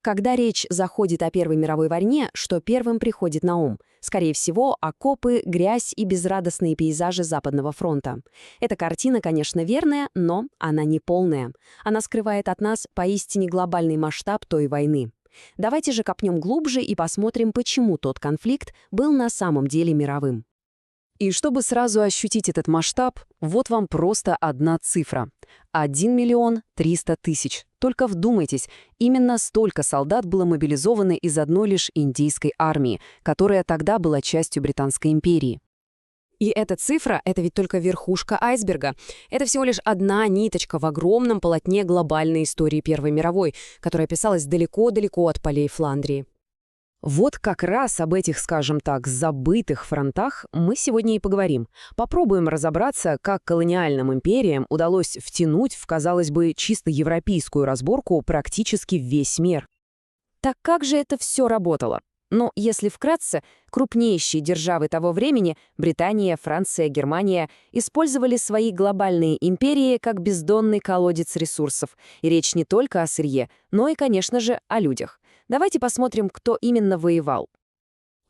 Когда речь заходит о Первой мировой войне, что первым приходит на ум? Скорее всего, окопы, грязь и безрадостные пейзажи Западного фронта. Эта картина, конечно, верная, но она не полная. Она скрывает от нас поистине глобальный масштаб той войны. Давайте же копнем глубже и посмотрим, почему тот конфликт был на самом деле мировым. И чтобы сразу ощутить этот масштаб, вот вам просто одна цифра. 1 300 000. Только вдумайтесь, именно столько солдат было мобилизовано из одной лишь индийской армии, которая тогда была частью Британской империи. И эта цифра — это ведь только верхушка айсберга. Это всего лишь одна ниточка в огромном полотне глобальной истории Первой мировой, которая писалась далеко-далеко от полей Фландрии. Вот как раз об этих, скажем так, забытых фронтах мы сегодня и поговорим. Попробуем разобраться, как колониальным империям удалось втянуть в, казалось бы, чисто европейскую разборку практически весь мир. Так как же это все работало? Ну, если вкратце, крупнейшие державы того времени — Британия, Франция, Германия — использовали свои глобальные империи как бездонный колодец ресурсов. И речь не только о сырье, но и, конечно же, о людях. Давайте посмотрим, кто именно воевал.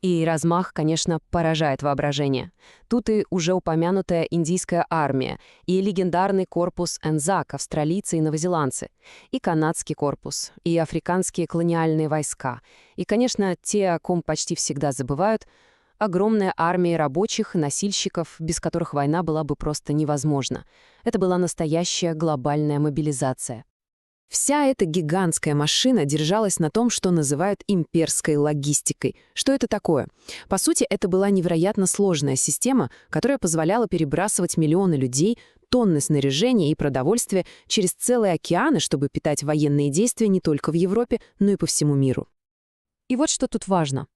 И размах, конечно, поражает воображение. Тут и уже упомянутая индийская армия, и легендарный корпус Анзак, австралийцы и новозеландцы, и канадский корпус, и африканские колониальные войска, и, конечно, те, о ком почти всегда забывают, огромная армия рабочих и носильщиков, без которых война была бы просто невозможна. Это была настоящая глобальная мобилизация. Вся эта гигантская машина держалась на том, что называют имперской логистикой. Что это такое? По сути, это была невероятно сложная система, которая позволяла перебрасывать миллионы людей, тонны снаряжения и продовольствия через целые океаны, чтобы питать военные действия не только в Европе, но и по всему миру. И вот что тут важно.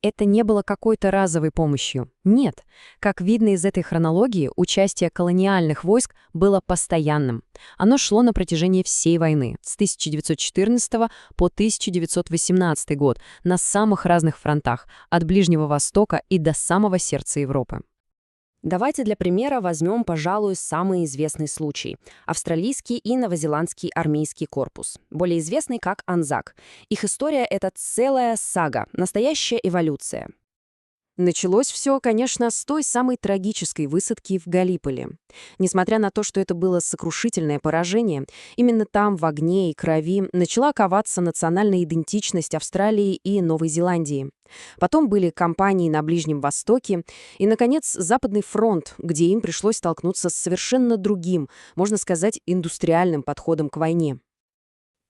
Это не было какой-то разовой помощью. Нет. Как видно из этой хронологии, участие колониальных войск было постоянным. Оно шло на протяжении всей войны, с 1914 по 1918 год, на самых разных фронтах, от Ближнего Востока и до самого сердца Европы. Давайте для примера возьмем, пожалуй, самый известный случай — австралийский и новозеландский армейский корпус, более известный как Анзак. Их история — это целая сага, настоящая эволюция. Началось все, конечно, с той самой трагической высадки в Галлиполи. Несмотря на то, что это было сокрушительное поражение, именно там, в огне и крови, начала коваться национальная идентичность Австралии и Новой Зеландии. Потом были кампании на Ближнем Востоке и, наконец, Западный фронт, где им пришлось столкнуться с совершенно другим, можно сказать, индустриальным подходом к войне.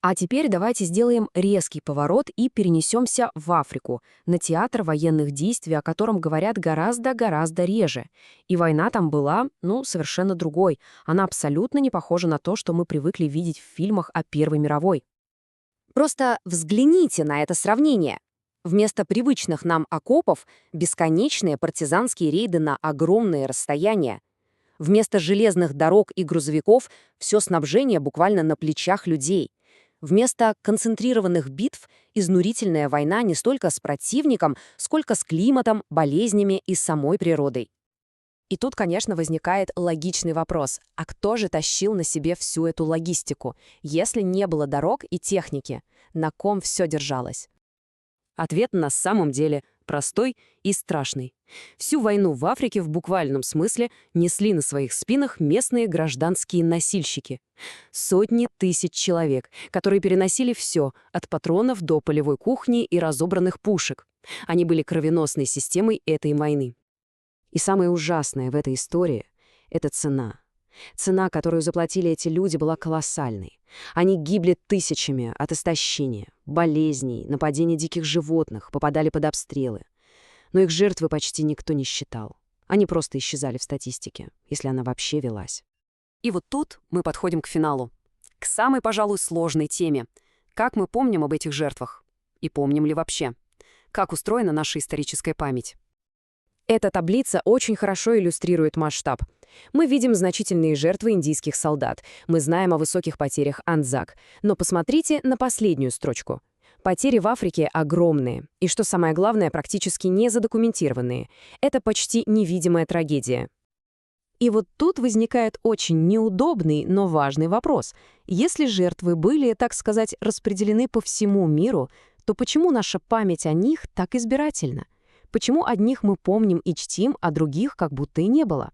А теперь давайте сделаем резкий поворот и перенесемся в Африку, на театр военных действий, о котором говорят гораздо-гораздо реже. И война там была, совершенно другой. Она абсолютно не похожа на то, что мы привыкли видеть в фильмах о Первой мировой. Просто взгляните на это сравнение. Вместо привычных нам окопов — бесконечные партизанские рейды на огромные расстояния. Вместо железных дорог и грузовиков — все снабжение буквально на плечах людей. Вместо концентрированных битв — изнурительная война не столько с противником, сколько с климатом, болезнями и самой природой. И тут, конечно, возникает логичный вопрос: а кто же тащил на себе всю эту логистику, если не было дорог и техники? На ком все держалось? Ответ на самом деле простой и страшный. Всю войну в Африке в буквальном смысле несли на своих спинах местные гражданские носильщики. Сотни тысяч человек, которые переносили все, от патронов до полевой кухни и разобранных пушек. Они были кровеносной системой этой войны. И самое ужасное в этой истории — это цена. Цена, которую заплатили эти люди, была колоссальной. Они гибли тысячами от истощения, болезней, нападений диких животных, попадали под обстрелы. Но их жертвы почти никто не считал. Они просто исчезали в статистике, если она вообще велась. И вот тут мы подходим к финалу. К самой, пожалуй, сложной теме. Как мы помним об этих жертвах? И помним ли вообще? Как устроена наша историческая память? Эта таблица очень хорошо иллюстрирует масштаб. Мы видим значительные жертвы индийских солдат. Мы знаем о высоких потерях Анзак. Но посмотрите на последнюю строчку. Потери в Африке огромные. И, что самое главное, практически не задокументированные. Это почти невидимая трагедия. И вот тут возникает очень неудобный, но важный вопрос. Если жертвы были, так сказать, распределены по всему миру, то почему наша память о них так избирательна? Почему одних мы помним и чтим, а других как будто и не было?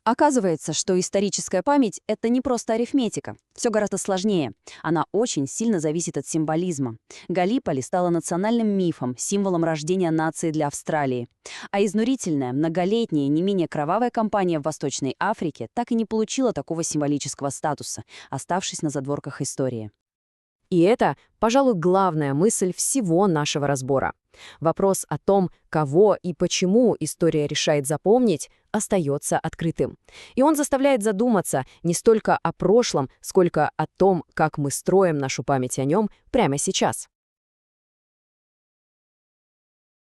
Оказывается, что историческая память — это не просто арифметика. Все гораздо сложнее. Она очень сильно зависит от символизма. Галлиполи стала национальным мифом, символом рождения нации для Австралии. А изнурительная, многолетняя, не менее кровавая кампания в Восточной Африке так и не получила такого символического статуса, оставшись на задворках истории. И это, пожалуй, главная мысль всего нашего разбора. Вопрос о том, кого и почему история решает запомнить, остается открытым. И он заставляет задуматься не столько о прошлом, сколько о том, как мы строим нашу память о нем прямо сейчас.